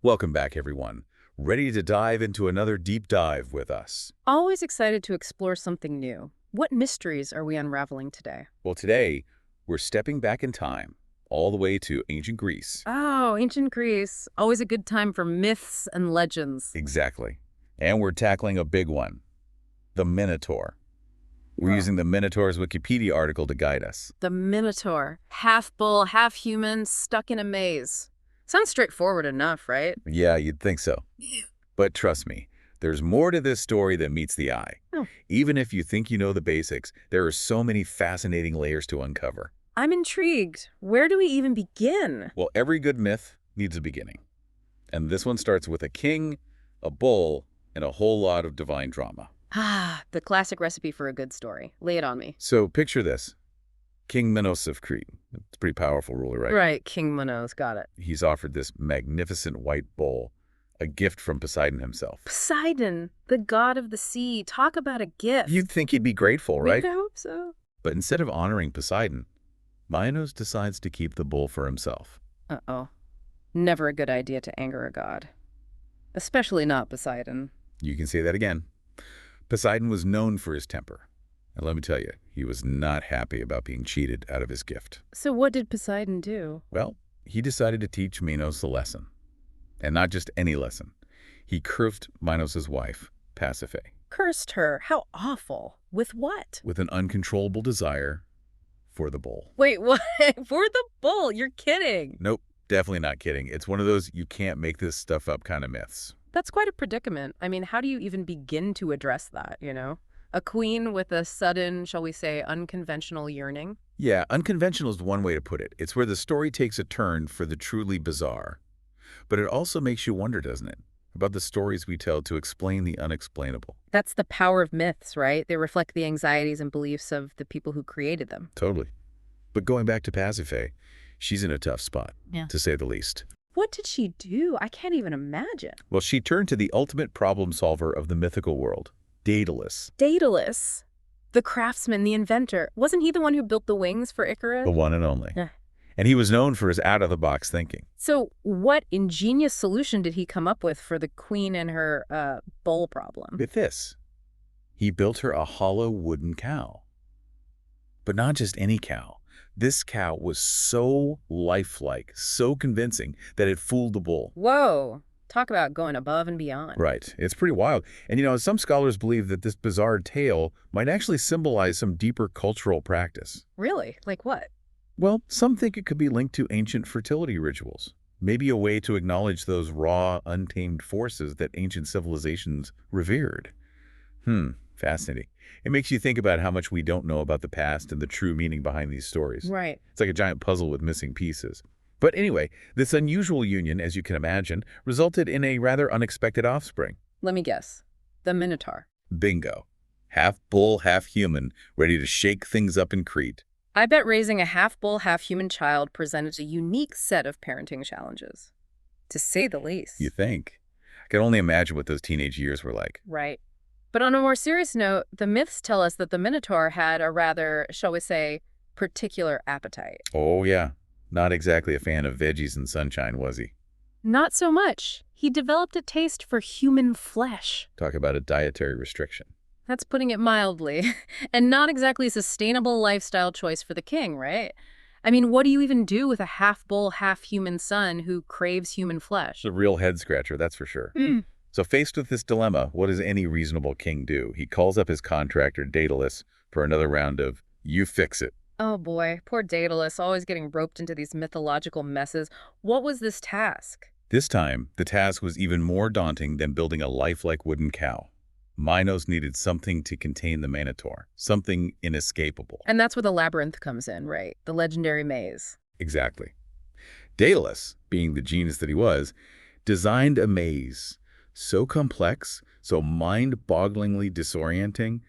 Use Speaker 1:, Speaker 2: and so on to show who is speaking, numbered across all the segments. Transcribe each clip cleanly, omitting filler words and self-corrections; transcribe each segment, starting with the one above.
Speaker 1: Welcome back, everyone. Ready to dive into another deep dive with us?
Speaker 2: Always excited to explore something new. What mysteries are we unraveling today?
Speaker 1: Well, today, we're stepping back in time, all the way to ancient Greece.
Speaker 2: Oh, ancient Greece. Always a good time for myths and legends.
Speaker 1: Exactly. And we're tackling a big one, the Minotaur. We're
Speaker 2: Whoa.
Speaker 1: using the Minotaur's Wikipedia article to guide us.
Speaker 2: The Minotaur. Half bull, half human, stuck in a maze. Sounds straightforward enough, right?
Speaker 1: Yeah, you'd think so. But trust me, there's more to this story than meets the eye.
Speaker 2: Oh.
Speaker 1: Even if you think you know the basics, there are so many fascinating layers to uncover.
Speaker 2: I'm intrigued. Where do we even begin?
Speaker 1: Well, every good myth needs a beginning. And this one starts with a king, a bull, and a whole lot of divine drama.
Speaker 2: Ah, the classic recipe for a good story. Lay it on me.
Speaker 1: So picture this. King Minos of Crete. It's a pretty powerful ruler, right?
Speaker 2: Right, King Minos, got it.
Speaker 1: He's offered this magnificent white bull, a gift from Poseidon himself.
Speaker 2: Poseidon, the god of the sea. Talk about a gift.
Speaker 1: You'd think he'd be grateful, right?
Speaker 2: I hope so.
Speaker 1: But instead of honoring Poseidon, Minos decides to keep the bull for himself.
Speaker 2: Uh-oh. Never a good idea to anger a god. Especially not Poseidon.
Speaker 1: You can say that again. Poseidon was known for his temper. And let me tell you, he was not happy about being cheated out of his gift.
Speaker 2: So what did Poseidon do?
Speaker 1: Well, he decided to teach Minos a lesson. And not just any lesson. He cursed Minos' wife, Pasiphae,
Speaker 2: Cursed her. How awful. With what?
Speaker 1: with an uncontrollable desire for the bull.
Speaker 2: Wait, what? For the bull? You're kidding.
Speaker 1: Nope, definitely not kidding. It's one of those you can't make this stuff up kind of myths.
Speaker 2: That's quite a predicament. I mean, how do you even begin to address that, you know? A queen with a sudden, shall we say, unconventional yearning?
Speaker 1: Yeah, unconventional is one way to put it. It's where the story takes a turn for the truly bizarre. But it also makes you wonder, doesn't it, about the stories we tell to explain the unexplainable.
Speaker 2: That's the power of myths, right? They reflect the anxieties and beliefs of the people who created them.
Speaker 1: Totally. But going back to Pasiphae, she's in a tough spot,
Speaker 2: Yeah.
Speaker 1: to say the least.
Speaker 2: What did she do? I can't even imagine.
Speaker 1: Well, she turned to the ultimate problem solver of the mythical world, Daedalus,
Speaker 2: Daedalus, the craftsman, the inventor. Wasn't he the one who built the wings for Icarus?
Speaker 1: the one and only.
Speaker 2: Yeah.
Speaker 1: And he was known for his out-of-the-box thinking.
Speaker 2: So what ingenious solution did he come up with for the queen and her bull problem?
Speaker 1: With this, he built her a hollow wooden cow. But not just any cow. This cow was so lifelike, so convincing, that it fooled the bull.
Speaker 2: Whoa. Talk about going above and beyond.
Speaker 1: Right. It's pretty wild. And some scholars believe that this bizarre tale might actually symbolize some deeper cultural practice.
Speaker 2: Really? Like what?
Speaker 1: Well, some think it could be linked to ancient fertility rituals. Maybe a way to acknowledge those raw, untamed forces that ancient civilizations revered. Fascinating. It makes you think about how much we don't know about the past and the true meaning behind these stories.
Speaker 2: Right.
Speaker 1: It's like a giant puzzle with missing pieces. But anyway, this unusual union, as you can imagine, resulted in a rather unexpected offspring.
Speaker 2: Let me guess. The Minotaur.
Speaker 1: Bingo. Half bull, half human, ready to shake things up in Crete.
Speaker 2: I bet raising a half-bull, half-human child presented a unique set of parenting challenges. To say the least.
Speaker 1: You think? I can only imagine what those teenage years were like.
Speaker 2: Right. But on a more serious note, the myths tell us that the Minotaur had a rather, shall we say, particular appetite.
Speaker 1: Oh, yeah. Not exactly a fan of veggies and sunshine, was he?
Speaker 2: Not so much. He developed a taste for human flesh.
Speaker 1: Talk about a dietary restriction.
Speaker 2: That's putting it mildly. And not exactly a sustainable lifestyle choice for the king, right? I mean, what do you even do with a half-bull, half-human son who craves human flesh?
Speaker 1: It's a real head-scratcher, that's for sure. So faced with this dilemma, what does any reasonable king do? He calls up his contractor, Daedalus, for another round of, you fix it.
Speaker 2: Oh boy, poor Daedalus, always getting roped into these mythological messes. What was this task?
Speaker 1: This time, the task was even more daunting than building a lifelike wooden cow. Minos needed something to contain the Minotaur, something inescapable.
Speaker 2: And that's where the labyrinth comes in, right? The legendary maze.
Speaker 1: Exactly. Daedalus, being the genius that he was, designed a maze so complex, so mind-bogglingly disorienting,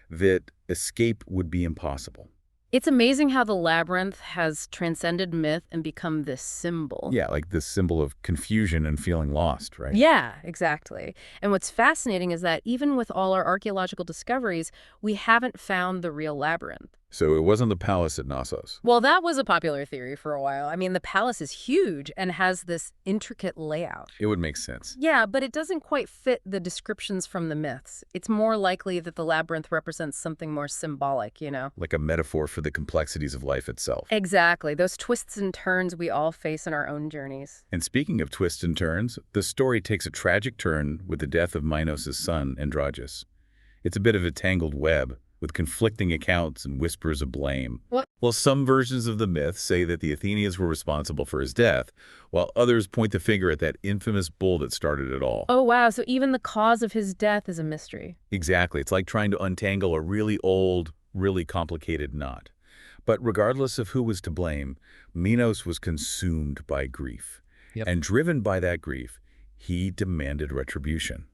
Speaker 1: that escape would be impossible.
Speaker 2: It's amazing how the labyrinth has transcended myth and become this symbol.
Speaker 1: Yeah, like this symbol of confusion and feeling lost, right?
Speaker 2: Yeah, exactly. And what's fascinating is that even with all our archaeological discoveries, we haven't found the real labyrinth.
Speaker 1: So it wasn't the palace at Knossos.
Speaker 2: Well, that was a popular theory for a while. I mean, the palace is huge and has this intricate layout.
Speaker 1: It would make sense.
Speaker 2: Yeah, but it doesn't quite fit the descriptions from the myths. It's more likely that the labyrinth represents something more symbolic, you know?
Speaker 1: Like a metaphor for the complexities of life itself.
Speaker 2: Exactly. Those twists and turns we all face in our own journeys.
Speaker 1: And speaking of twists and turns, the story takes a tragic turn with the death of Minos' son, Androgeus. It's a bit of a tangled web, with conflicting accounts and whispers of blame.
Speaker 2: What?
Speaker 1: Well, some versions of the myth say that the Athenians were responsible for his death, while others point the finger at that infamous bull that started it all.
Speaker 2: Oh, wow. So even the cause of his death is a mystery.
Speaker 1: Exactly. It's like trying to untangle a really old, really complicated knot. But regardless of who was to blame, Minos was consumed by grief.
Speaker 3: Yep.
Speaker 1: And driven by that grief, he demanded retribution.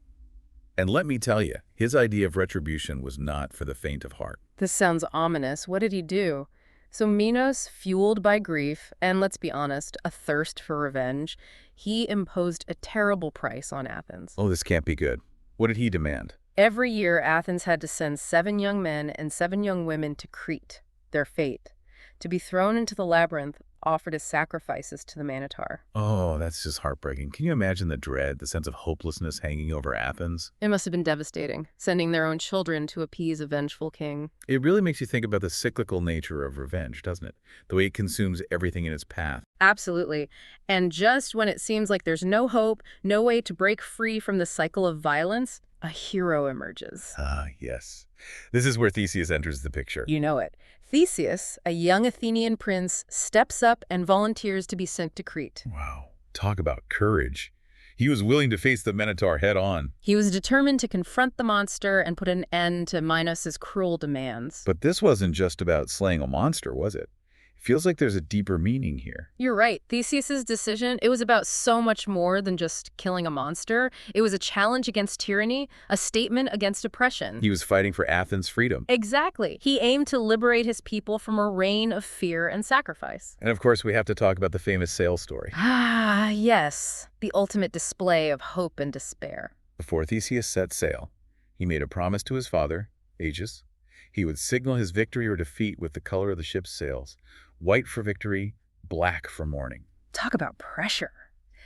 Speaker 1: And let me tell you, his idea of retribution was not for the faint of heart.
Speaker 2: This sounds ominous. What did he do? So Minos, fueled by grief, and let's be honest, a thirst for revenge, he imposed a terrible price on Athens.
Speaker 1: Oh, this can't be good. What did he demand?
Speaker 2: Every year, Athens had to send 7 young men and 7 young women to Crete, their fate, to be thrown into the labyrinth, offered as sacrifices to the Minotaur.
Speaker 1: Oh, that's just heartbreaking. Can you imagine the dread, the sense of hopelessness hanging over Athens?
Speaker 2: It must have been devastating, sending their own children to appease a vengeful king.
Speaker 1: It really makes you think about the cyclical nature of revenge, doesn't it? The way it consumes everything in its path.
Speaker 2: Absolutely. And just when it seems like there's no hope, no way to break free from the cycle of violence, a hero emerges.
Speaker 1: Ah, yes. This is where Theseus enters the picture.
Speaker 2: You know it. Theseus, a young Athenian prince, steps up and volunteers to be sent to Crete.
Speaker 1: Wow. Talk about courage. He was willing to face the Minotaur head on.
Speaker 2: He was determined to confront the monster and put an end to Minos' cruel demands.
Speaker 1: But this wasn't just about slaying a monster, was it? It feels like there's a deeper meaning here.
Speaker 2: You're right. Theseus' decision, it was about so much more than just killing a monster. It was a challenge against tyranny, a statement against oppression.
Speaker 1: He was fighting for Athens' freedom.
Speaker 2: Exactly. He aimed to liberate his people from a reign of fear and sacrifice.
Speaker 1: And of course, we have to talk about the famous sail story.
Speaker 2: Ah, yes. The ultimate display of hope and despair.
Speaker 1: Before Theseus set sail, he made a promise to his father, Aegis. He would signal his victory or defeat with the color of the ship's sails. White for victory, black for mourning.
Speaker 2: Talk about pressure.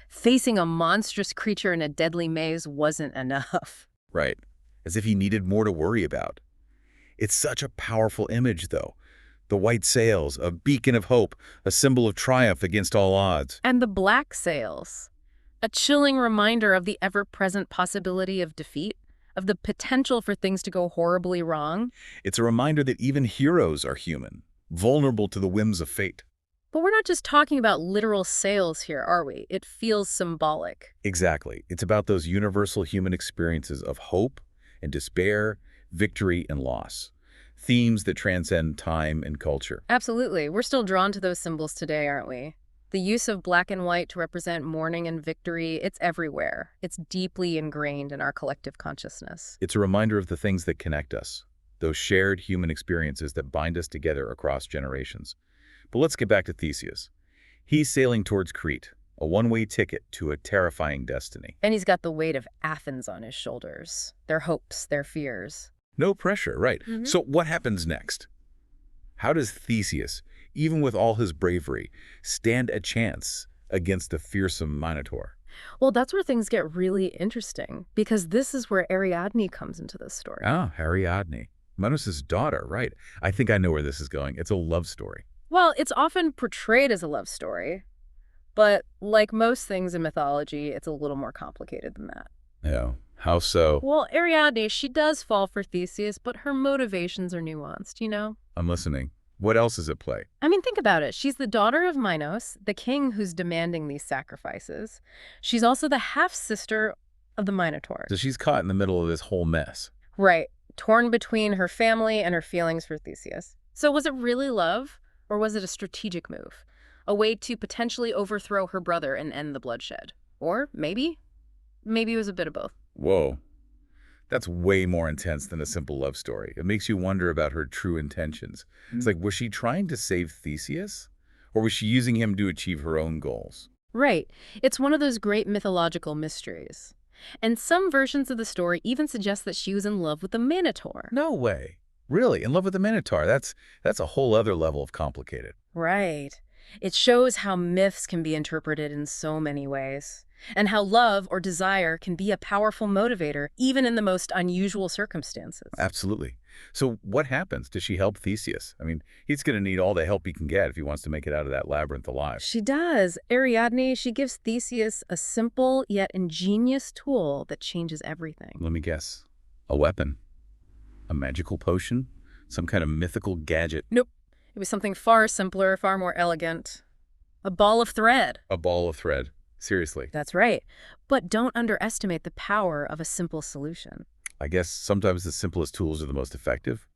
Speaker 2: Facing a monstrous creature in a deadly maze wasn't enough.
Speaker 1: Right. As if he needed more to worry about. It's such a powerful image, though. The white sails, a beacon of hope, a symbol of triumph against all odds.
Speaker 2: And the black sails. A chilling reminder of the ever-present possibility of defeat, of the potential for things to go horribly wrong.
Speaker 1: It's a reminder that even heroes are human, vulnerable to the whims of fate.
Speaker 2: But we're not just talking about literal sails here, are we? It feels symbolic.
Speaker 1: Exactly. It's about those universal human experiences of hope and despair, victory and loss. Themes that transcend time and culture.
Speaker 2: Absolutely. We're still drawn to those symbols today, aren't we? The use of black and white to represent mourning and victory, it's everywhere. It's deeply ingrained in our collective consciousness.
Speaker 1: It's a reminder of the things that connect us, those shared human experiences that bind us together across generations. But let's get back to Theseus. He's sailing towards Crete, a one-way ticket to a terrifying destiny.
Speaker 2: And he's got the weight of Athens on his shoulders. Their hopes, their fears.
Speaker 1: No pressure, right. So what happens next? How does Theseus, even with all his bravery, stand a chance against the fearsome Minotaur?
Speaker 2: Well, that's where things get really interesting, because this is where Ariadne comes into this story.
Speaker 1: Ah, Ariadne. Minos' daughter, right. I think I know where this is going. It's a love story.
Speaker 2: Well, it's often portrayed as a love story, but like most things in mythology, it's a little more complicated than that.
Speaker 1: Yeah. How so?
Speaker 2: Well, Ariadne, she does fall for Theseus, but her motivations are nuanced, you know?
Speaker 1: I'm listening. What else is at play?
Speaker 2: I mean, think about it. She's the daughter of Minos, the king who's demanding these sacrifices. She's also the half-sister of the Minotaur.
Speaker 1: So she's caught in the middle of this whole mess.
Speaker 2: Right. Torn between her family and her feelings for Theseus. So was it really love, or was it a strategic move? A way to potentially overthrow her brother and end the bloodshed? Or maybe it was a bit of both.
Speaker 1: Whoa. That's way more intense than a simple love story. It makes you wonder about her true intentions. It's like, was she trying to save Theseus? Or was she using him to achieve her own goals?
Speaker 2: Right. It's one of those great mythological mysteries. And some versions of the story even suggest that she was in love with the Minotaur.
Speaker 1: No way. Really? In love with the Minotaur? That's a whole other level of complicated.
Speaker 2: Right. It shows how myths can be interpreted in so many ways, and how love or desire can be a powerful motivator, even in the most unusual circumstances.
Speaker 1: Absolutely. So what happens? Does she help Theseus? I mean, he's going to need all the help he can get if he wants to make it out of that labyrinth alive.
Speaker 2: She does. Ariadne, she gives Theseus a simple yet ingenious tool that changes everything.
Speaker 1: Let me guess. A weapon? A magical potion? Some kind of mythical gadget?
Speaker 2: Nope. It was something far simpler, far more elegant. A ball of thread.
Speaker 1: A ball of thread. Seriously.
Speaker 2: That's right. But don't underestimate the power of a simple solution.
Speaker 1: I guess sometimes the simplest tools are the most effective.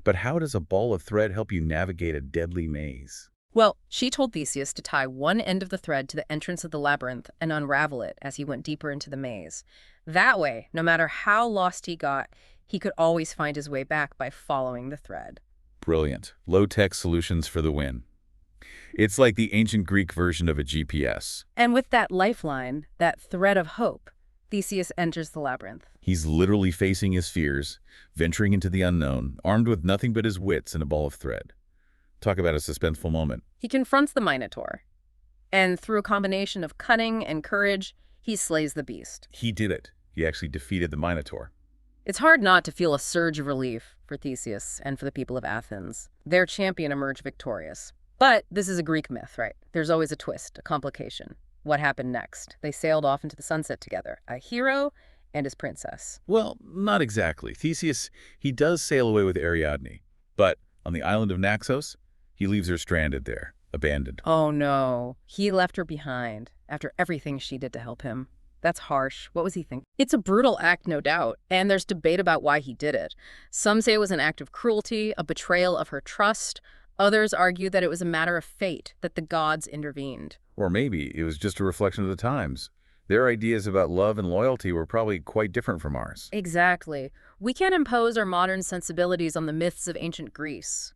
Speaker 1: But how does a ball of thread help you navigate a deadly maze?
Speaker 2: Well, she told Theseus to tie one end of the thread to the entrance of the labyrinth and unravel it as he went deeper into the maze. That way, no matter how lost he got, he could always find his way back by following the thread.
Speaker 1: Brilliant. Low-tech solutions for the win. It's like the ancient Greek version of a GPS.
Speaker 2: And with that lifeline, that thread of hope, Theseus enters the labyrinth.
Speaker 1: He's literally facing his fears, venturing into the unknown, armed with nothing but his wits and a ball of thread. Talk about a suspenseful moment.
Speaker 2: He confronts the Minotaur, and through a combination of cunning and courage, he slays the beast.
Speaker 1: He did it. He actually defeated the Minotaur.
Speaker 2: It's hard not to feel a surge of relief for Theseus and for the people of Athens. Their champion emerged victorious. But this is a Greek myth, right? There's always a twist, a complication. What happened next? They sailed off into the sunset together, a hero and his princess.
Speaker 1: Well, not exactly. Theseus, he does sail away with Ariadne. But on the island of Naxos, he leaves her stranded there, abandoned.
Speaker 2: Oh no, he left her behind after everything she did to help him. That's harsh. What was he thinking? It's a brutal act, no doubt, and there's debate about why he did it. Some say it was an act of cruelty, a betrayal of her trust. Others argue that it was a matter of fate, that the gods intervened.
Speaker 1: Or maybe it was just a reflection of the times. Their ideas about love and loyalty were probably quite different from ours.
Speaker 2: Exactly. We can't impose our modern sensibilities on the myths of ancient Greece.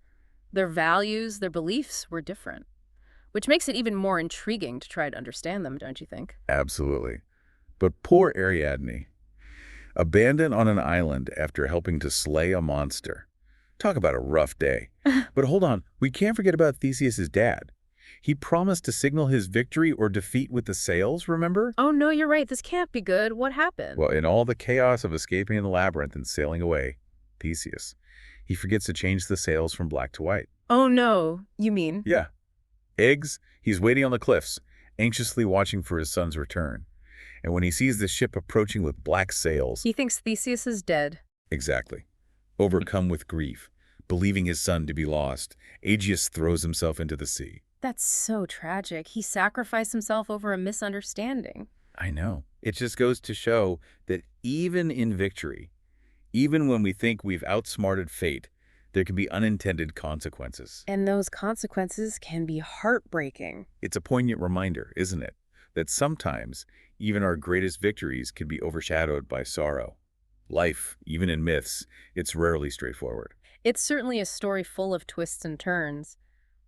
Speaker 2: Their values, their beliefs were different, which makes it even more intriguing to try to understand them, don't you think?
Speaker 1: Absolutely. But poor Ariadne, abandoned on an island after helping to slay a monster. Talk about a rough day. But hold on, we can't forget about Theseus's dad. He promised to signal his victory or defeat with the sails, remember?
Speaker 2: Oh no, you're right. This can't be good. What happened?
Speaker 1: Well, in all the chaos of escaping the labyrinth and sailing away, Theseus, he forgets to change the sails from black to white.
Speaker 2: Oh no, you mean?
Speaker 1: Yeah. Eggs, he's waiting on the cliffs, anxiously watching for his son's return. And when he sees the ship approaching with black sails...
Speaker 2: He thinks Theseus is dead.
Speaker 1: Exactly. Overcome with grief, believing his son to be lost, Aegeus throws himself into the sea.
Speaker 2: That's so tragic. He sacrificed himself over a misunderstanding.
Speaker 1: I know. It just goes to show that even in victory, even when we think we've outsmarted fate, there can be unintended consequences.
Speaker 2: And those consequences can be heartbreaking.
Speaker 1: It's a poignant reminder, isn't it, that sometimes even our greatest victories can be overshadowed by sorrow. Life, even in myths, it's rarely straightforward.
Speaker 2: It's certainly a story full of twists and turns.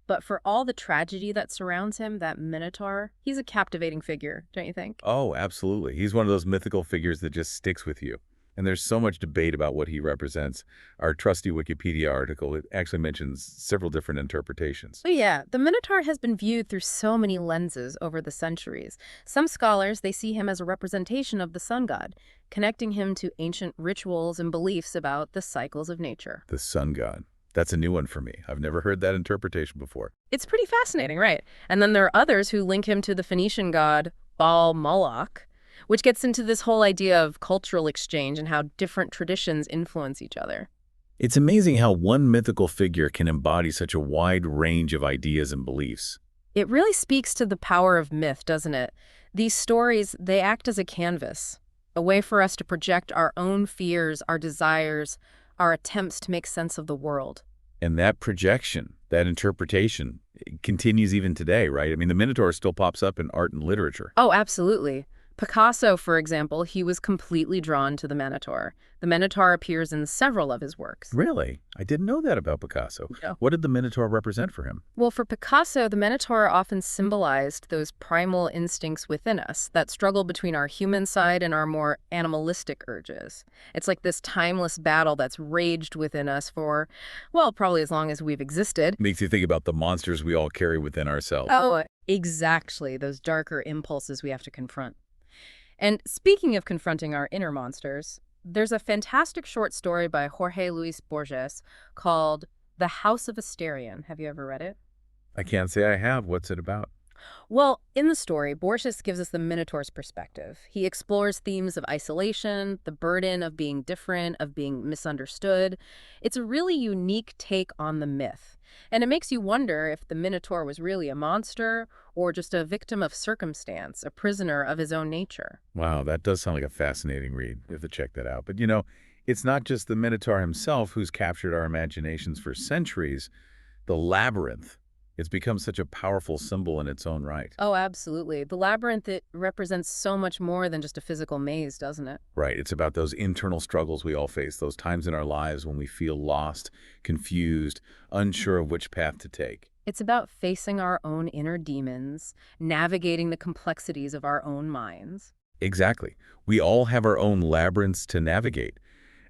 Speaker 2: But for all the tragedy that surrounds him, that Minotaur, he's a captivating figure, don't you think?
Speaker 1: Oh, absolutely. He's one of those mythical figures that just sticks with you. And there's so much debate about what he represents. Our trusty Wikipedia article, it actually mentions several different interpretations.
Speaker 2: Oh yeah, the Minotaur has been viewed through so many lenses over the centuries. Some scholars, they see him as a representation of the sun god, connecting him to ancient rituals and beliefs about the cycles of nature.
Speaker 1: The sun god. That's a new one for me. I've never heard that interpretation before.
Speaker 2: It's pretty fascinating, right? And then there are others who link him to the Phoenician god Baal Moloch, which gets into this whole idea of cultural exchange and how different traditions influence each other.
Speaker 1: It's amazing how one mythical figure can embody such a wide range of ideas and beliefs.
Speaker 2: It really speaks to the power of myth, doesn't it? These stories, they act as a canvas, a way for us to project our own fears, our desires, our attempts to make sense of the world.
Speaker 1: And that projection, that interpretation, it continues even today, right? I mean, the Minotaur still pops up in art and literature.
Speaker 2: Oh, absolutely. Picasso, for example, he was completely drawn to the Minotaur. The Minotaur appears in several of his works.
Speaker 1: Really? I didn't know that about Picasso.
Speaker 2: Yeah.
Speaker 1: What did the Minotaur represent for him?
Speaker 2: Well, for Picasso, the Minotaur often symbolized those primal instincts within us, that struggle between our human side and our more animalistic urges. It's like this timeless battle that's raged within us for, well, probably as long as we've existed.
Speaker 1: Makes you think about the monsters we all carry within ourselves.
Speaker 2: Oh, exactly, those darker impulses we have to confront. And speaking of confronting our inner monsters, there's a fantastic short story by Jorge Luis Borges called The House of Asterion. Have you ever read it?
Speaker 1: I can't say I have. What's it about?
Speaker 2: Well, in the story, Borges gives us the Minotaur's perspective. He explores themes of isolation, the burden of being different, of being misunderstood. It's a really unique take on the myth. And it makes you wonder if the Minotaur was really a monster or just a victim of circumstance, a prisoner of his own nature.
Speaker 1: Wow, that does sound like a fascinating read. You have to check that out. But it's not just the Minotaur himself who's captured our imaginations for centuries. The labyrinth, it's become such a powerful symbol in its own right.
Speaker 2: Oh, absolutely. The labyrinth, it represents so much more than just a physical maze, doesn't it?
Speaker 1: Right. It's about those internal struggles we all face, those times in our lives when we feel lost, confused, unsure of which path to take.
Speaker 2: It's about facing our own inner demons, navigating the complexities of our own minds.
Speaker 1: Exactly. We all have our own labyrinths to navigate.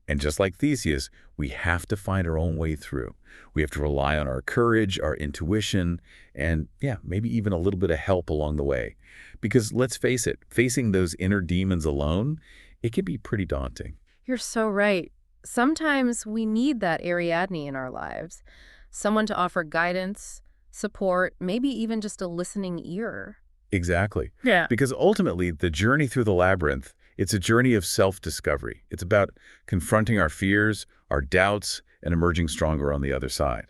Speaker 1: And just like Theseus, we have to find our own way through. We have to rely on our courage, our intuition, and maybe even a little bit of help along the way. Because let's face it, facing those inner demons alone, it can be pretty daunting.
Speaker 2: You're so right. Sometimes we need that Ariadne in our lives, someone to offer guidance, support, maybe even just a listening ear.
Speaker 1: Exactly.
Speaker 2: Yeah.
Speaker 1: Because ultimately, the journey through the labyrinth, it's a journey of self-discovery. It's about confronting our fears, our doubts, and emerging stronger on the other side.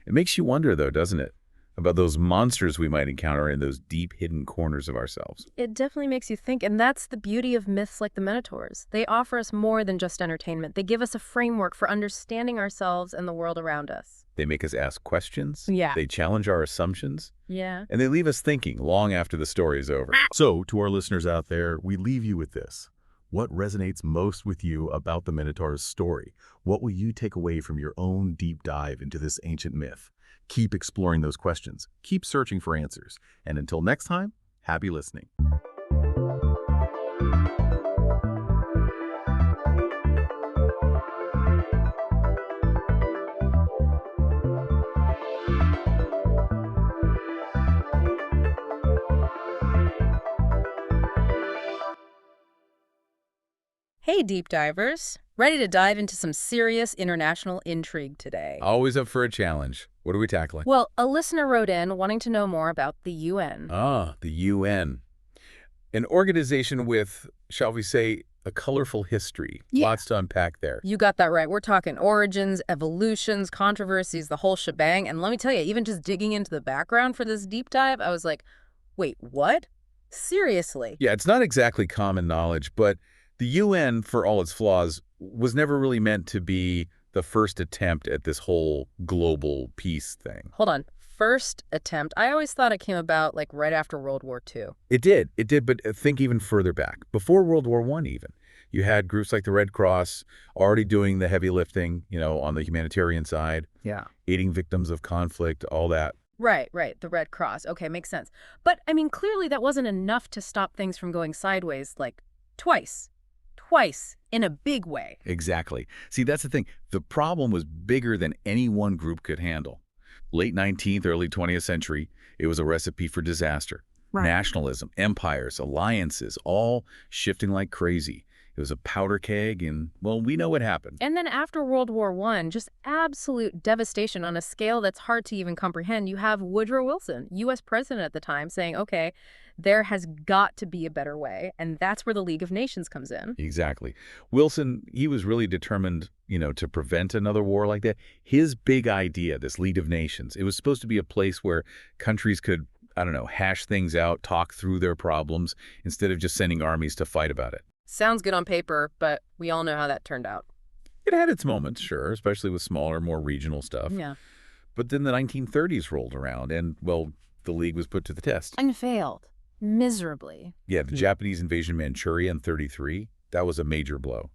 Speaker 1: It makes you wonder, though, doesn't it, about those monsters we might encounter in those deep hidden corners of ourselves.
Speaker 2: It definitely makes you think, and that's the beauty of myths like the Minotaurs. They offer us more than just entertainment. They give us a framework for understanding ourselves and the world around us.
Speaker 1: They make us ask questions.
Speaker 2: Yeah.
Speaker 1: They challenge our assumptions.
Speaker 2: Yeah.
Speaker 1: And they leave us thinking long after the story is over.
Speaker 3: So, to our listeners out there, we leave you with this. What resonates most with you about the Minotaur's story? What will you take away from your own deep dive into this ancient myth? Keep exploring those questions. Keep searching for answers. And until next time, happy listening.
Speaker 2: Hey, deep divers. Ready to dive into some serious international intrigue today?
Speaker 1: Always up for a challenge. What are we tackling?
Speaker 2: Well, a listener wrote in wanting to know more about the UN.
Speaker 1: Ah, the UN. An organization with, shall we say, a colorful history.
Speaker 2: Yeah.
Speaker 1: Lots to unpack there.
Speaker 2: You got that right. We're talking origins, evolutions, controversies, the whole shebang. And let me tell you, even just digging into the background for this deep dive, I was like, wait, what? Seriously?
Speaker 1: Yeah, it's not exactly common knowledge, but the UN, for all its flaws, was never really meant to be the first attempt at this whole global peace thing.
Speaker 2: Hold on. First attempt. I always thought it came about like right after World War II.
Speaker 1: It did, but think even further back. Before World War I even. You had groups like the Red Cross already doing the heavy lifting, on the humanitarian side.
Speaker 2: Yeah.
Speaker 1: Aiding victims of conflict, all that.
Speaker 2: Right. The Red Cross. Okay, makes sense. But, I mean, clearly that wasn't enough to stop things from going sideways, like, twice, in a big way.
Speaker 1: Exactly. See, that's the thing. The problem was bigger than any one group could handle. Late 19th, early 20th century, it was a recipe for disaster.
Speaker 2: Right.
Speaker 1: Nationalism, empires, alliances, all shifting like crazy. It was a powder keg, and, well, we know what happened.
Speaker 2: And then after World War I, just absolute devastation on a scale that's hard to even comprehend. You have Woodrow Wilson, U.S. president at the time, saying, okay, there has got to be a better way. And that's where the League of Nations comes in.
Speaker 1: Exactly. Wilson, he was really determined, to prevent another war like that. His big idea, this League of Nations, it was supposed to be a place where countries could, hash things out, talk through their problems, instead of just sending armies to fight about it.
Speaker 2: Sounds good on paper, but we all know how that turned out.
Speaker 1: It had its moments, sure, especially with smaller, more regional stuff.
Speaker 2: Yeah.
Speaker 1: But then the 1930s rolled around and, well, the League was put to the test.
Speaker 2: And failed. Miserably.
Speaker 1: Yeah, the Japanese invasion of Manchuria in 33, that was a major blow.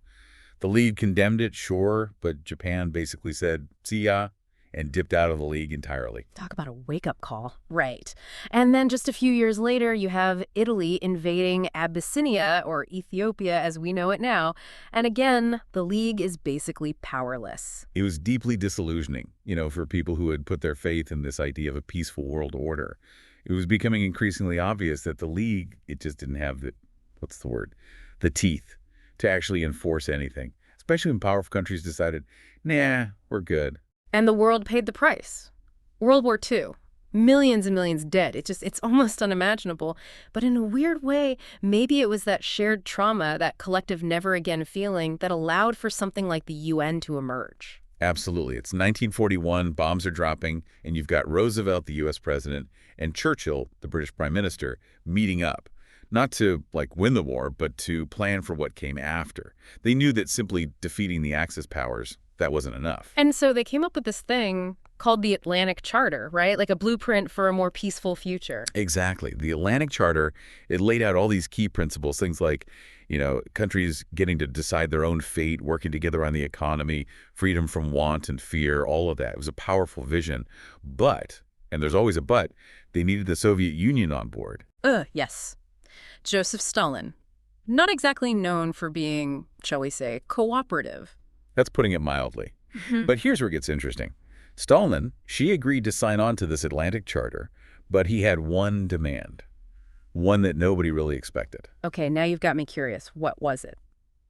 Speaker 1: The League condemned it, sure, but Japan basically said, see ya, and dipped out of the League entirely.
Speaker 2: Talk about a wake-up call. Right. And then just a few years later, you have Italy invading Abyssinia, or Ethiopia as we know it now. And again, the League is basically powerless.
Speaker 1: It was deeply disillusioning, for people who had put their faith in this idea of a peaceful world order. It was becoming increasingly obvious that the League, it just didn't have the teeth to actually enforce anything, especially when powerful countries decided, nah, we're good.
Speaker 2: And the world paid the price. World War II. Millions and millions dead. It's almost unimaginable. But in a weird way, maybe it was that shared trauma, that collective never again feeling that allowed for something like the UN to emerge.
Speaker 1: Absolutely. It's 1941, bombs are dropping, and you've got Roosevelt, the U.S. president, and Churchill, the British prime minister, meeting up. Not to, win the war, but to plan for what came after. They knew that simply defeating the Axis powers, that wasn't enough.
Speaker 2: And so they came up with this thing called the Atlantic Charter, right? Like a blueprint for a more peaceful future.
Speaker 1: Exactly. The Atlantic Charter, it laid out all these key principles, things like, countries getting to decide their own fate, working together on the economy, freedom from want and fear, all of that. It was a powerful vision. But, and there's always a but, they needed the Soviet Union on board.
Speaker 2: Yes. Joseph Stalin. Not exactly known for being, shall we say, cooperative.
Speaker 1: That's putting it mildly. But here's where it gets interesting. Stalin, she agreed to sign on to this Atlantic Charter, but he had one demand. One that nobody really expected.
Speaker 2: Okay, now you've got me curious. What was it?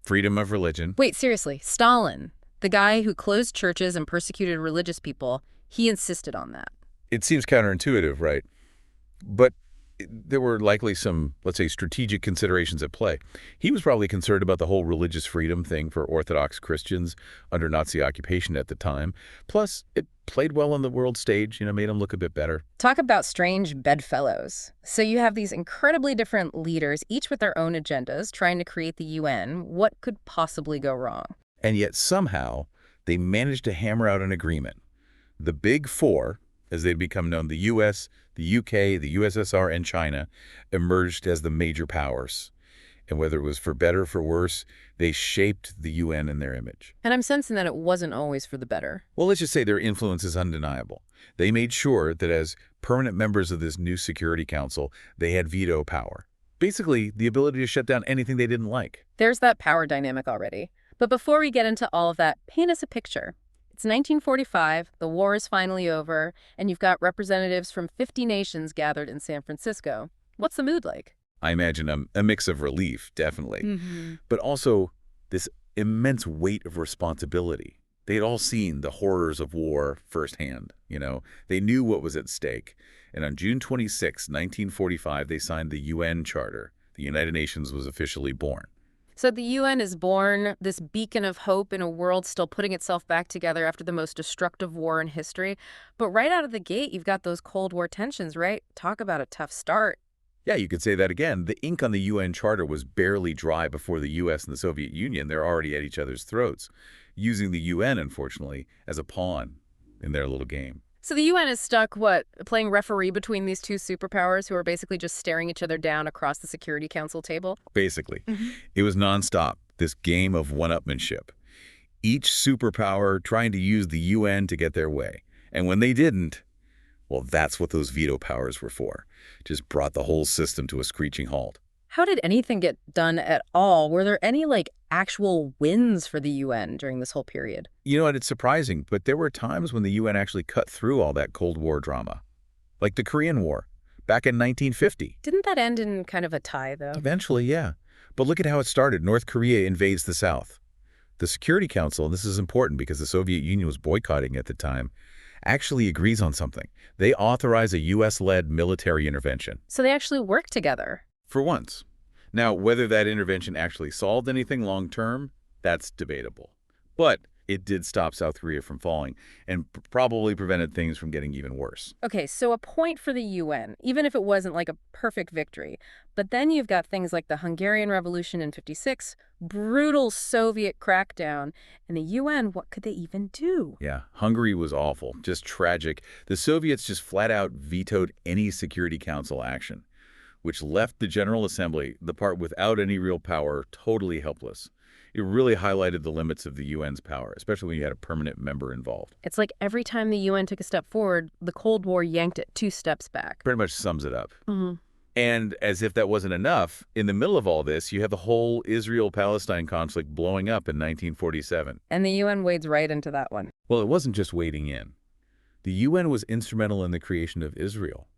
Speaker 1: Freedom of religion.
Speaker 2: Wait, seriously, Stalin, the guy who closed churches and persecuted religious people, he insisted on that.
Speaker 1: It seems counterintuitive, right? But there were likely some, let's say, strategic considerations at play. He was probably concerned about the whole religious freedom thing for Orthodox Christians under Nazi occupation at the time. Plus, it played well on the world stage, made him look a bit better.
Speaker 2: Talk about strange bedfellows. So you have these incredibly different leaders, each with their own agendas, trying to create the UN. What could possibly go wrong?
Speaker 1: And yet somehow they managed to hammer out an agreement. The Big Four, as they'd become known, the U.S., the UK, the USSR, and China, emerged as the major powers. And whether it was for better or for worse, they shaped the UN in their image.
Speaker 2: And I'm sensing that it wasn't always for the better.
Speaker 1: Well, let's just say their influence is undeniable. They made sure that as permanent members of this new Security Council, they had veto power. Basically, the ability to shut down anything they didn't like.
Speaker 2: There's that power dynamic already. But before we get into all of that, paint us a picture. It's 1945, the war is finally over, and you've got representatives from 50 nations gathered in San Francisco. What's the mood like?
Speaker 1: I imagine a mix of relief, definitely, but also this immense weight of responsibility. They had all seen the horrors of war firsthand, They knew what was at stake. And on June 26, 1945, they signed the UN Charter. The United Nations was officially born.
Speaker 2: So the UN is born, this beacon of hope in a world still putting itself back together after the most destructive war in history. But right out of the gate, you've got those Cold War tensions, right? Talk about a tough start.
Speaker 1: Yeah, you could say that again. The ink on the UN Charter was barely dry before the U.S. and the Soviet Union. They're already at each other's throats, using the UN, unfortunately, as a pawn in their little game.
Speaker 2: So the UN is stuck, playing referee between these two superpowers who are basically just staring each other down across the Security Council table?
Speaker 1: Basically. It was nonstop, this game of one-upmanship. Each superpower trying to use the UN to get their way. And when they didn't, well, that's what those veto powers were for. Just brought the whole system to a screeching halt.
Speaker 2: How did anything get done at all? Were there any, actual wins for the UN during this whole period?
Speaker 1: You know what? It's surprising, but there were times when the UN actually cut through all that Cold War drama. Like the Korean War, back in 1950.
Speaker 2: Didn't that end in kind of a tie, though?
Speaker 1: Eventually, yeah. But look at how it started. North Korea invades the South. The Security Council, and this is important because the Soviet Union was boycotting at the time, actually agrees on something. They authorize a U.S.-led military intervention.
Speaker 2: So they actually work together.
Speaker 1: For once. Now, whether that intervention actually solved anything long-term, that's debatable. But it did stop South Korea from falling and probably prevented things from getting even worse.
Speaker 2: Okay, so a point for the UN, even if it wasn't a perfect victory. But then you've got things like the Hungarian Revolution in '56, brutal Soviet crackdown, and the UN, what could they even do?
Speaker 1: Yeah, Hungary was awful, just tragic. The Soviets just flat out vetoed any Security Council action. which left the General Assembly, the part without any real power, totally helpless. It really highlighted the limits of the UN's power, especially when you had a permanent member involved.
Speaker 2: It's like every time the UN took a step forward, the Cold War yanked it 2 steps back.
Speaker 1: Pretty much sums it up.
Speaker 2: Hmm.
Speaker 1: And as if that wasn't enough, in the middle of all this, you have the whole Israel-Palestine conflict blowing up in 1947.
Speaker 2: And the UN wades right into that one.
Speaker 1: Well, it wasn't just wading in. The UN was instrumental in the creation of Israel.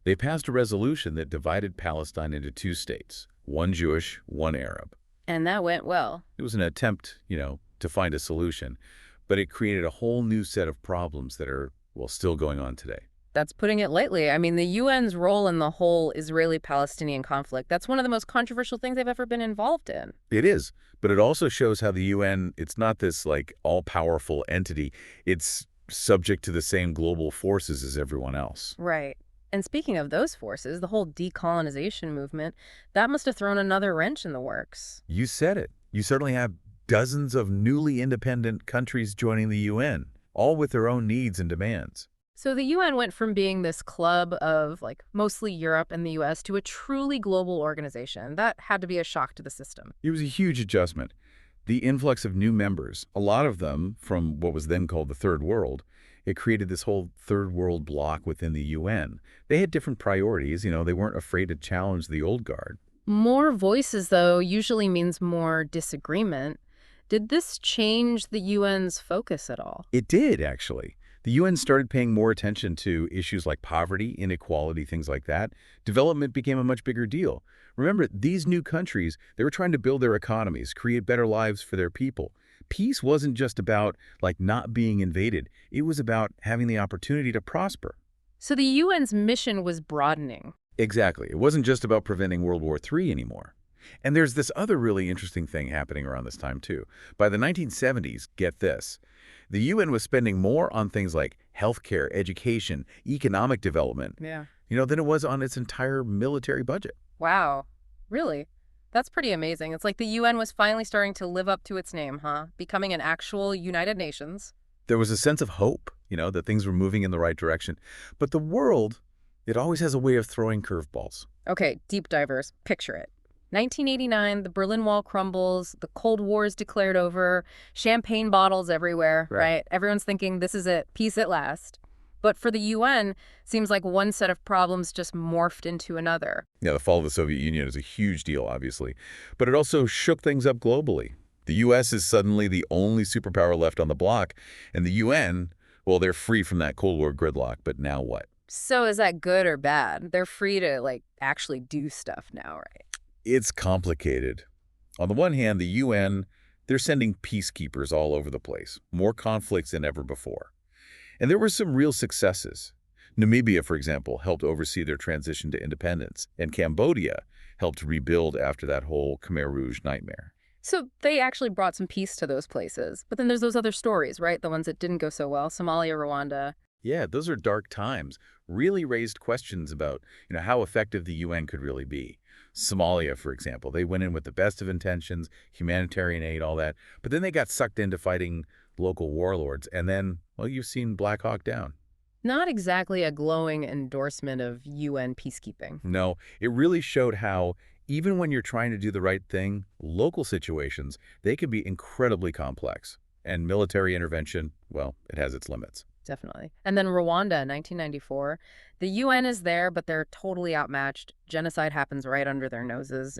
Speaker 1: They passed a resolution that divided Palestine into 2 states, one Jewish, one Arab.
Speaker 2: And that went well.
Speaker 1: It was an attempt, to find a solution, but it created a whole new set of problems that are, well, still going on today.
Speaker 2: That's putting it lightly. I mean, the UN's role in the whole Israeli-Palestinian conflict, that's one of the most controversial things they've ever been involved in.
Speaker 1: It is, but it also shows how the UN, it's not this, all-powerful entity. It's subject to the same global forces as everyone else.
Speaker 2: Right. And speaking of those forces, the whole decolonization movement, that must have thrown another wrench in the works.
Speaker 1: You said it. You certainly have dozens of newly independent countries joining the UN, all with their own needs and demands.
Speaker 2: So the UN went from being this club of mostly Europe and the US to a truly global organization. That had to be a shock to the system.
Speaker 1: It was a huge adjustment. The influx of new members, a lot of them from what was then called the Third World, it created this whole Third World bloc within the UN. They had different priorities, they weren't afraid to challenge the old guard.
Speaker 2: More voices, though, usually means more disagreement. Did this change the UN's focus at all?
Speaker 1: It did, actually. The UN started paying more attention to issues like poverty, inequality, things like that. Development became a much bigger deal. Remember, these new countries, they were trying to build their economies, create better lives for their people. Peace wasn't just about, not being invaded. It was about having the opportunity to prosper.
Speaker 2: So the UN's mission was broadening.
Speaker 1: Exactly. It wasn't just about preventing World War III anymore. And there's this other really interesting thing happening around this time, too. By the 1970s, get this, the UN was spending more on things like healthcare, education, economic development,
Speaker 2: Yeah.
Speaker 1: Than it was on its entire military budget.
Speaker 2: Wow. Really? That's pretty amazing. It's like the UN was finally starting to live up to its name, huh? Becoming an actual United Nations.
Speaker 1: There was a sense of hope, that things were moving in the right direction. But the world, it always has a way of throwing curveballs.
Speaker 2: Okay, deep divers, picture it. 1989, the Berlin Wall crumbles, the Cold War is declared over, champagne bottles everywhere, right? Everyone's thinking this is it, peace at last. But for the UN, seems like one set of problems just morphed into another.
Speaker 1: Yeah, the fall of the Soviet Union is a huge deal, obviously. But it also shook things up globally. The U.S. is suddenly the only superpower left on the block, and the UN, well, they're free from that Cold War gridlock, but now what?
Speaker 2: So is that good or bad? They're free to, actually do stuff now, right?
Speaker 1: It's complicated. On the one hand, the UN, they're sending peacekeepers all over the place, more conflicts than ever before. And there were some real successes. Namibia, for example, helped oversee their transition to independence, and Cambodia helped rebuild after that whole Khmer Rouge nightmare.
Speaker 2: So they actually brought some peace to those places. But then there's those other stories, right? The ones that didn't go so well, Somalia, Rwanda.
Speaker 1: Yeah, those are dark times. Really raised questions about, how effective the UN could really be. Somalia, for example, they went in with the best of intentions, humanitarian aid, all that, but then they got sucked into fighting local warlords, and then, well, you've seen Black Hawk Down.
Speaker 2: Not exactly a glowing endorsement of UN peacekeeping.
Speaker 1: No, it really showed how, even when you're trying to do the right thing, local situations, they can be incredibly complex. And military intervention, well, it has its limits.
Speaker 2: Definitely. And then Rwanda, 1994. The UN is there, but they're totally outmatched. Genocide happens right under their noses.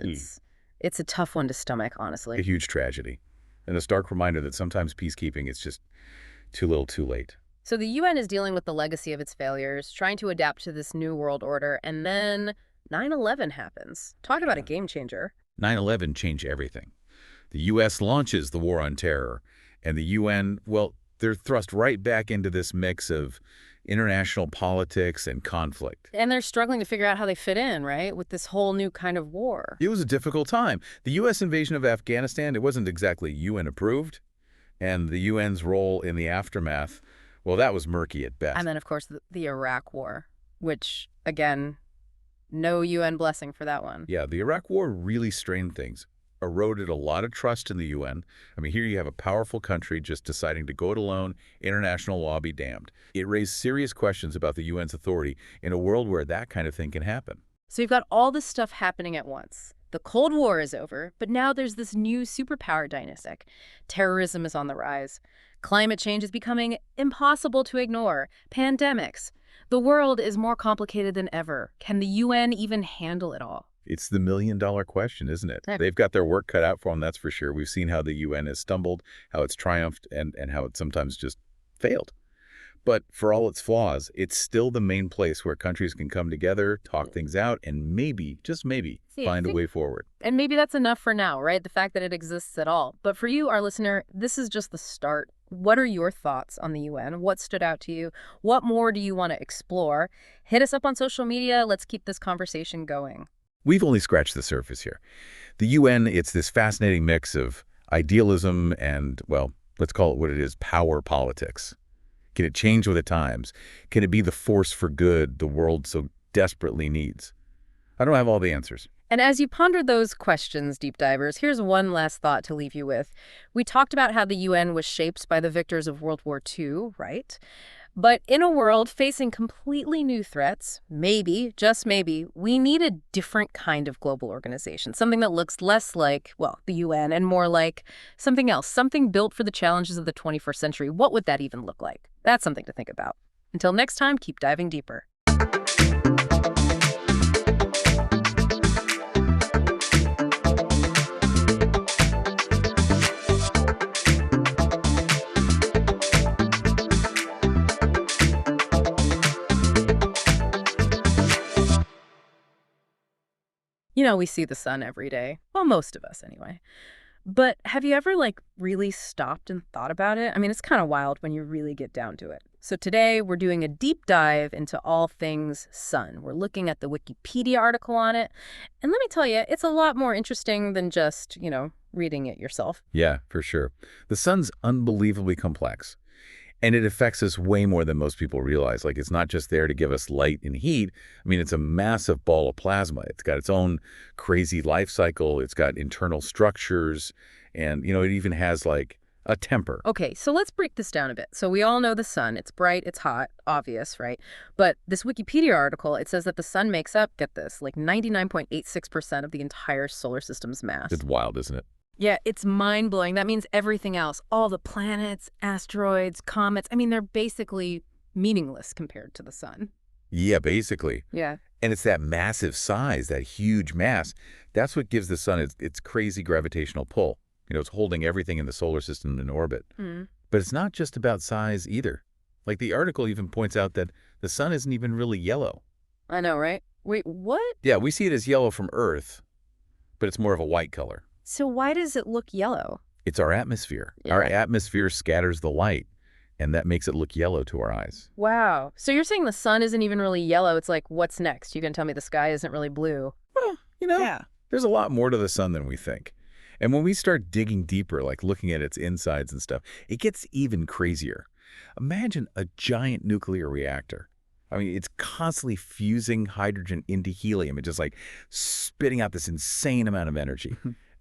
Speaker 2: It's a tough one to stomach,
Speaker 1: A
Speaker 2: honestly.
Speaker 1: huge tragedy. And a stark reminder that sometimes peacekeeping is just too little too late.
Speaker 2: So the UN is dealing with the legacy of its failures, trying to adapt to this new world order, and then 9/11 happens. Talk about a game changer.
Speaker 1: 9/11 changed everything. The U.S. launches the war on terror, and the UN, well, they're thrust right back into this mix of international politics and conflict.
Speaker 2: And they're struggling to figure out how they fit in, right, with this whole new kind of war.
Speaker 1: It was a difficult time. The U.S. invasion of Afghanistan, it wasn't exactly UN approved, and the UN's role in the aftermath, well, that was murky at best.
Speaker 2: And then, of course, the Iraq War, which, again, no UN blessing for that one.
Speaker 1: Yeah, the Iraq War really strained things, eroded a lot of trust in the UN. I mean, here you have a powerful country just deciding to go it alone, international law be damned. It raised serious questions about the UN's authority in a world where that kind of thing can happen.
Speaker 2: So you've got all this stuff happening at once. The Cold War is over, but now there's this new superpower dynamic. Terrorism is on the rise. Climate change is becoming impossible to ignore. Pandemics. The world is more complicated than ever. Can the UN even handle it all?
Speaker 1: It's the million-dollar question, isn't it?
Speaker 2: Yeah.
Speaker 1: They've got their work cut out for them, that's for sure. We've seen how the UN has stumbled, how it's triumphed, and how it sometimes just failed. But for all its flaws, it's still the main place where countries can come together, talk things out, and maybe, just maybe, find a way forward.
Speaker 2: And maybe that's enough for now, right? The fact that it exists at all. But for you, our listener, this is just the start. What are your thoughts on the UN? What stood out to you? What more do you want to explore? Hit us up on social media. Let's keep this conversation going.
Speaker 1: We've only scratched the surface here. The UN, it's this fascinating mix of idealism and, well, let's call it what it is, power politics. Can it change with the times? Can it be the force for good the world so desperately needs? I don't have all the answers.
Speaker 2: And as you ponder those questions, deep divers, here's one last thought to leave you with. We talked about how the UN was shaped by the victors of World War II, right? But in a world facing completely new threats, maybe, just maybe, we need a different kind of global organization, something that looks less like, well, the UN and more like something else, something built for the challenges of the 21st century. What would that even look like? That's something to think about. Until next time, keep diving deeper. You know, we see the sun every day. Well, most of us anyway. But have you ever, really stopped and thought about it? I mean, it's kind of wild when you really get down to it. So today, we're doing a deep dive into all things sun. We're looking at the Wikipedia article on it. And let me tell you, it's a lot more interesting than just, reading it yourself.
Speaker 1: Yeah, for sure. The sun's unbelievably complex. And it affects us way more than most people realize. It's not just there to give us light and heat. I mean, it's a massive ball of plasma. It's got its own crazy life cycle. It's got internal structures. And, it even has, a temper.
Speaker 2: Okay, so let's break this down a bit. So we all know the sun. It's bright, it's hot, obvious, right? But this Wikipedia article, it says that the sun makes up, get this, 99.86% of the entire solar system's mass.
Speaker 1: It's wild, isn't it?
Speaker 2: Yeah, it's mind-blowing. That means everything else, all the planets, asteroids, comets, I mean, they're basically meaningless compared to the sun.
Speaker 1: Yeah, basically.
Speaker 2: Yeah.
Speaker 1: And it's that massive size, that huge mass. That's what gives the sun its crazy gravitational pull. It's holding everything in the solar system in orbit.
Speaker 2: Mm.
Speaker 1: But it's not just about size either. The article even points out that the sun isn't even really yellow.
Speaker 2: I know, right? Wait, what?
Speaker 1: Yeah, we see it as yellow from Earth, but it's more of a white color.
Speaker 2: So why does it look yellow?
Speaker 1: It's our atmosphere.
Speaker 2: Yeah.
Speaker 1: Our atmosphere scatters the light, and that makes it look yellow to our eyes.
Speaker 2: Wow. So you're saying the sun isn't even really yellow. It's like, what's next? You can tell me the sky isn't really blue.
Speaker 1: Well,
Speaker 2: Yeah.
Speaker 1: there's a lot more to the sun than we think. And when we start digging deeper, looking at its insides and stuff, it gets even crazier. Imagine a giant nuclear reactor. I mean, it's constantly fusing hydrogen into helium. It's just spitting out this insane amount of energy.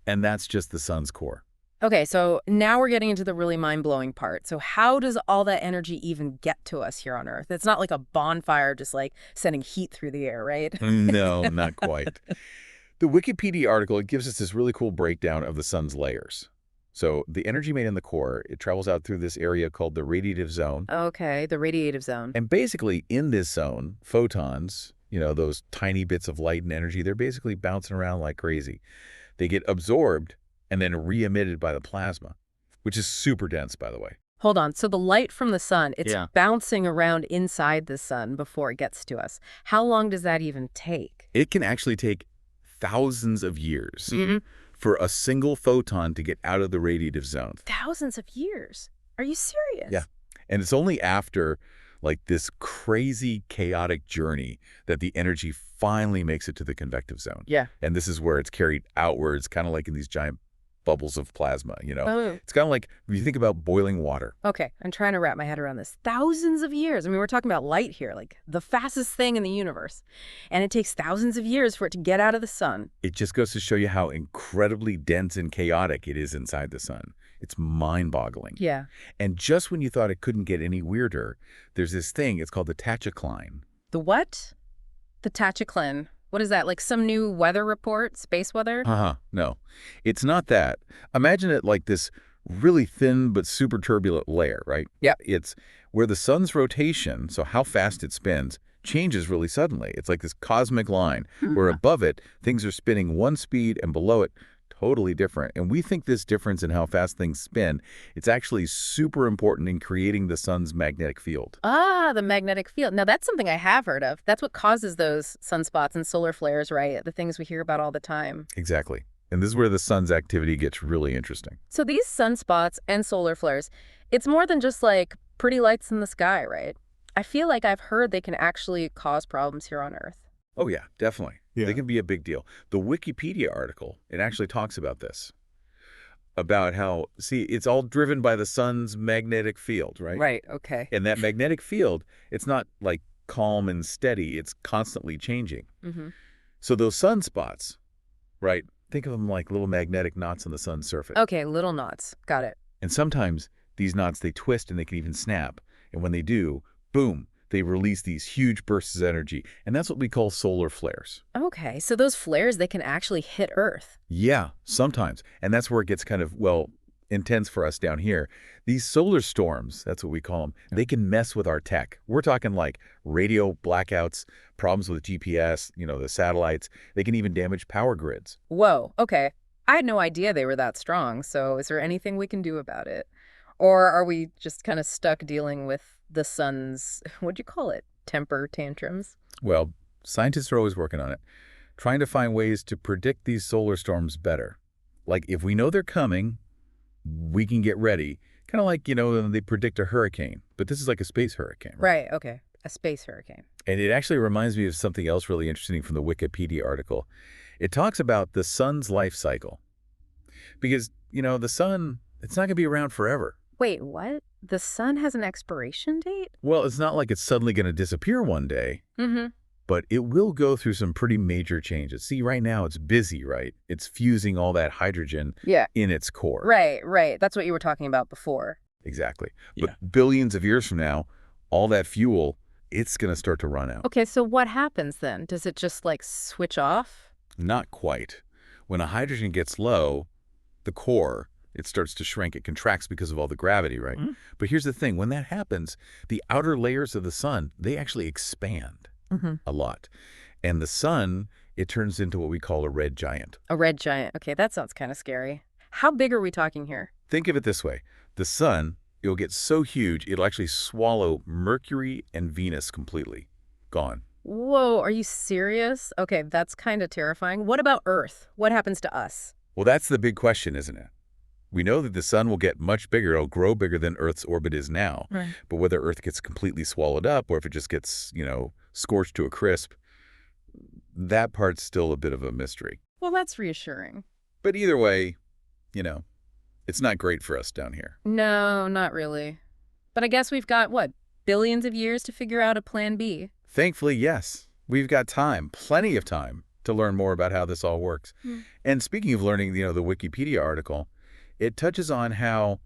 Speaker 1: And that's just the sun's core.
Speaker 2: Okay, so now we're getting into the really mind-blowing part. So how does all that energy even get to us here on Earth? It's not like a bonfire just sending heat through the air, right?
Speaker 1: No, not quite. The Wikipedia article, it gives us this really cool breakdown of the sun's layers. So the energy made in the core, it travels out through this area called the radiative zone.
Speaker 2: Okay, the radiative zone.
Speaker 1: And basically in this zone, photons, those tiny bits of light and energy, they're basically bouncing around like crazy. They get absorbed and then re-emitted by the plasma, which is super dense, by the way.
Speaker 2: Hold on. So the light from the sun, it's
Speaker 1: Yeah.
Speaker 2: bouncing around inside the sun before it gets to us. How long does that even take?
Speaker 1: It can actually take thousands of years
Speaker 2: Mm-hmm.
Speaker 1: for a single photon to get out of the radiative zone.
Speaker 2: Thousands of years. Are you serious?
Speaker 1: Yeah. And it's only after this crazy chaotic journey that the energy finally makes it to the convective zone.
Speaker 2: Yeah.
Speaker 1: And this is where it's carried outwards, kind of like in these giant bubbles of plasma,
Speaker 2: Oh.
Speaker 1: It's kind of like if you think about boiling water.
Speaker 2: Okay, I'm trying to wrap my head around this. Thousands of years. I mean, we're talking about light here, the fastest thing in the universe. And it takes thousands of years for it to get out of the sun.
Speaker 1: It just goes to show you how incredibly dense and chaotic it is inside the sun. It's mind-boggling.
Speaker 2: Yeah.
Speaker 1: And just when you thought it couldn't get any weirder, there's this thing, it's called the tachocline.
Speaker 2: The what? The tachocline. What is that, like some new weather report, space weather?
Speaker 1: Uh-huh. No, it's not that. Imagine it like this really thin but super turbulent layer, right?
Speaker 2: Yeah.
Speaker 1: It's where the sun's rotation, so how fast it spins, changes really suddenly. It's like this cosmic line where above it, things are spinning one speed and below it, totally different. And we think this difference in how fast things spin, it's actually super important in creating the sun's magnetic field.
Speaker 2: Ah, the magnetic field. Now, that's something I have heard of. That's what causes those sunspots and solar flares, right? The things we hear about all the time.
Speaker 1: Exactly. And this is where the sun's activity gets really interesting.
Speaker 2: So these sunspots and solar flares, it's more than just like pretty lights in the sky, right? I feel like I've heard they can actually cause problems here on Earth.
Speaker 1: Oh, yeah, definitely.
Speaker 3: Yeah.
Speaker 1: They can be a big deal. The Wikipedia article, it actually talks about this, about how, see, it's all driven by the sun's magnetic field, right?
Speaker 2: Right, okay.
Speaker 1: And that magnetic field, it's not like calm and steady. It's constantly changing.
Speaker 2: Mm-hmm.
Speaker 1: So those sunspots, right, think of them like little magnetic knots on the sun's surface.
Speaker 2: Okay, little knots. Got it.
Speaker 1: And sometimes these knots, they twist and they can even snap. And when they do, boom, they release these huge bursts of energy. And that's what we call solar flares.
Speaker 2: Okay, so those flares, they can actually hit Earth.
Speaker 1: Yeah, sometimes. And that's where it gets kind of, well, intense for us down here. These solar storms, that's what we call them, they can mess with our tech. We're talking like radio blackouts, problems with GPS, the satellites. They can even damage power grids.
Speaker 2: Whoa, okay. I had no idea they were that strong, so is there anything we can do about it? Or are we just kind of stuck dealing with the sun's, what'd you call it, temper tantrums?
Speaker 1: Well, scientists are always working on it, trying to find ways to predict these solar storms better. Like if we know they're coming, we can get ready. Kind of like, they predict a hurricane, but this is like a space hurricane.
Speaker 2: Right, okay. A space hurricane.
Speaker 1: And it actually reminds me of something else really interesting from the Wikipedia article. It talks about the sun's life cycle. Because, the sun, it's not going to be around forever.
Speaker 2: Wait, what? The sun has an expiration date?
Speaker 1: Well, it's not like it's suddenly going to disappear one day,
Speaker 2: Mm-hmm.
Speaker 1: but it will go through some pretty major changes. See, right now it's busy, right? It's fusing all that hydrogen
Speaker 2: Yeah.
Speaker 1: in its core.
Speaker 2: Right. That's what you were talking about before.
Speaker 1: Exactly.
Speaker 3: Yeah.
Speaker 1: But billions of years from now, all that fuel, it's going to start to run out.
Speaker 2: Okay, so what happens then? Does it just like switch off?
Speaker 1: Not quite. When a hydrogen gets low, the core, it starts to shrink. It contracts because of all the gravity, right?
Speaker 3: Mm-hmm.
Speaker 1: But here's the thing. When that happens, the outer layers of the sun, they actually expand
Speaker 2: Mm-hmm.
Speaker 1: a lot. And the sun, it turns into what we call a red giant.
Speaker 2: A red giant. Okay, that sounds kind of scary. How big are we talking here?
Speaker 1: Think of it this way. The sun, it'll get so huge, it'll actually swallow Mercury and Venus completely. Gone.
Speaker 2: Whoa, are you serious? Okay, that's kind of terrifying. What about Earth? What happens to us?
Speaker 1: Well, that's the big question, isn't it? We know that the sun will get much bigger. It'll grow bigger than Earth's orbit is now.
Speaker 2: Right.
Speaker 1: But whether Earth gets completely swallowed up or if it just gets, scorched to a crisp, that part's still a bit of a mystery.
Speaker 2: Well, that's reassuring.
Speaker 1: But either way, it's not great for us down here.
Speaker 2: No, not really. But I guess we've got, what, billions of years to figure out a plan B?
Speaker 1: Thankfully, yes. We've got time, plenty of time, to learn more about how this all works. And speaking of learning, the Wikipedia article, it touches on how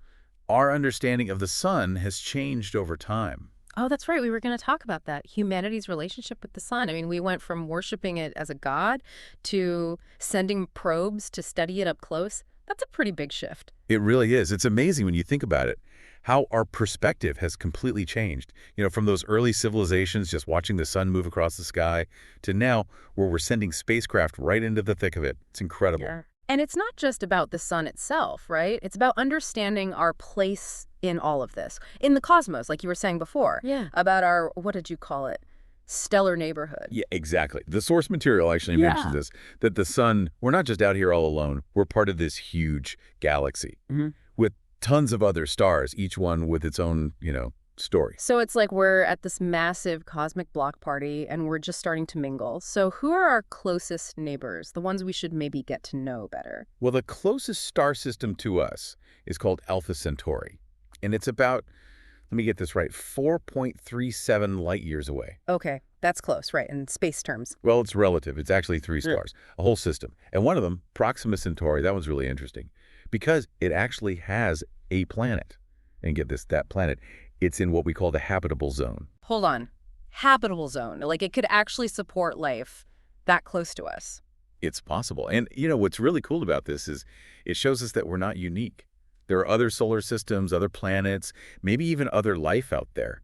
Speaker 1: our understanding of the sun has changed over time.
Speaker 2: Oh, that's right. We were going to talk about that. Humanity's relationship with the sun. I mean, we went from worshiping it as a god to sending probes to study it up close. That's a pretty big shift.
Speaker 1: It really is. It's amazing when you think about it, how our perspective has completely changed. From those early civilizations just watching the sun move across the sky to now where we're sending spacecraft right into the thick of it. It's incredible.
Speaker 2: Yeah. And it's not just about the sun itself, right? It's about understanding our place in all of this, in the cosmos, like you were saying before. Yeah. About our, what did you call it? Stellar neighborhood.
Speaker 1: Yeah, exactly. The source material actually mentions this, that the sun, we're not just out here all alone. We're part of this huge galaxy with tons of other stars, each one with its own, story.
Speaker 2: So it's like we're at this massive cosmic block party and we're just starting to mingle. So who are our closest neighbors, the ones we should maybe get to know better?
Speaker 1: Well, the closest star system to us is called Alpha Centauri. And it's about, let me get this right, 4.37 light years away.
Speaker 2: Okay, that's close, right, in space terms.
Speaker 1: Well, it's relative. It's actually 3 stars, a whole system. And one of them, Proxima Centauri, that one's really interesting because it actually has a planet. And get this, that planet, it's in what we call the habitable zone.
Speaker 2: Hold on. Habitable zone. Like it could actually support life that close to us.
Speaker 1: It's possible. And, what's really cool about this is it shows us that we're not unique. There are other solar systems, other planets, maybe even other life out there.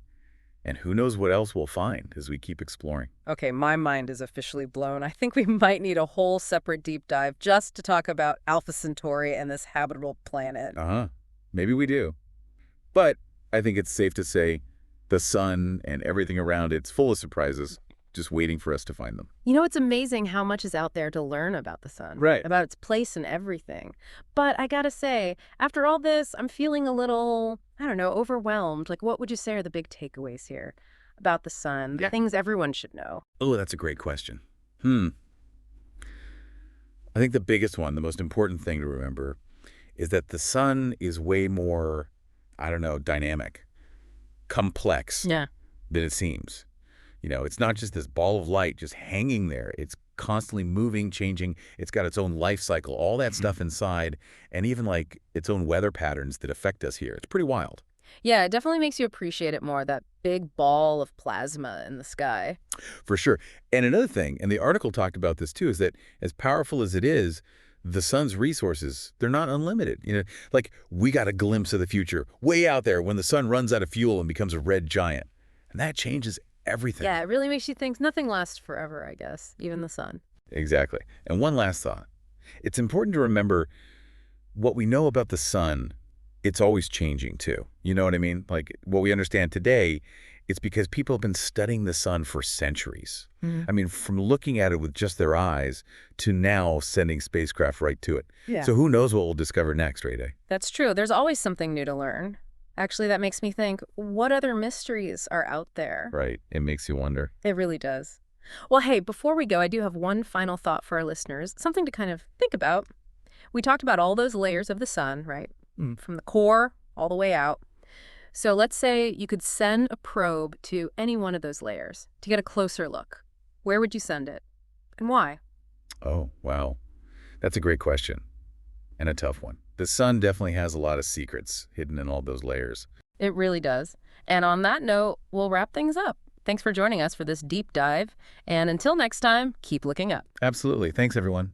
Speaker 1: And who knows what else we'll find as we keep exploring.
Speaker 2: Okay, my mind is officially blown. I think we might need a whole separate deep dive just to talk about Alpha Centauri and this habitable planet.
Speaker 1: Uh-huh. Maybe we do. But I think it's safe to say the sun and everything around it's full of surprises, just waiting for us to find them.
Speaker 2: It's amazing how much is out there to learn about the sun.
Speaker 1: Right.
Speaker 2: About its place and everything. But I gotta say, after all this, I'm feeling a little, I don't know, overwhelmed. Like, what would you say are the big takeaways here about the sun? The things everyone should know.
Speaker 1: Oh, that's a great question. I think the biggest one, the most important thing to remember is that the sun is way more, I don't know, dynamic, complex
Speaker 2: Yeah.
Speaker 1: than it seems. It's not just this ball of light just hanging there. It's constantly moving, changing. It's got its own life cycle, all that stuff inside, and even like its own weather patterns that affect us here. It's pretty wild.
Speaker 2: Yeah, it definitely makes you appreciate it more, that big ball of plasma in the sky.
Speaker 1: For sure. And another thing, and the article talked about this too, is that as powerful as it is, the sun's resources, they're not unlimited. Like we got a glimpse of the future way out there when the sun runs out of fuel and becomes a red giant. And that changes everything.
Speaker 2: Yeah, it really makes you think nothing lasts forever, I guess, even the sun.
Speaker 1: Exactly. And one last thought. It's important to remember what we know about the sun, it's always changing too. You know what I mean? Like what we understand today, it's because people have been studying the sun for centuries. I mean, from looking at it with just their eyes to now sending spacecraft right to it.
Speaker 2: Yeah.
Speaker 1: So who knows what we'll discover next, right?
Speaker 2: That's true. There's always something new to learn. Actually, that makes me think, what other mysteries are out there?
Speaker 1: Right. It makes you wonder.
Speaker 2: It really does. Well, hey, before we go, I do have one final thought for our listeners, something to kind of think about. We talked about all those layers of the sun, right? From the core all the way out. So let's say you could send a probe to any one of those layers to get a closer look. Where would you send it? And why?
Speaker 1: Oh, wow. That's a great question. And a tough one. The sun definitely has a lot of secrets hidden in all those layers.
Speaker 2: It really does. And on that note, we'll wrap things up. Thanks for joining us for this deep dive. And until next time, keep looking up.
Speaker 1: Absolutely. Thanks, everyone.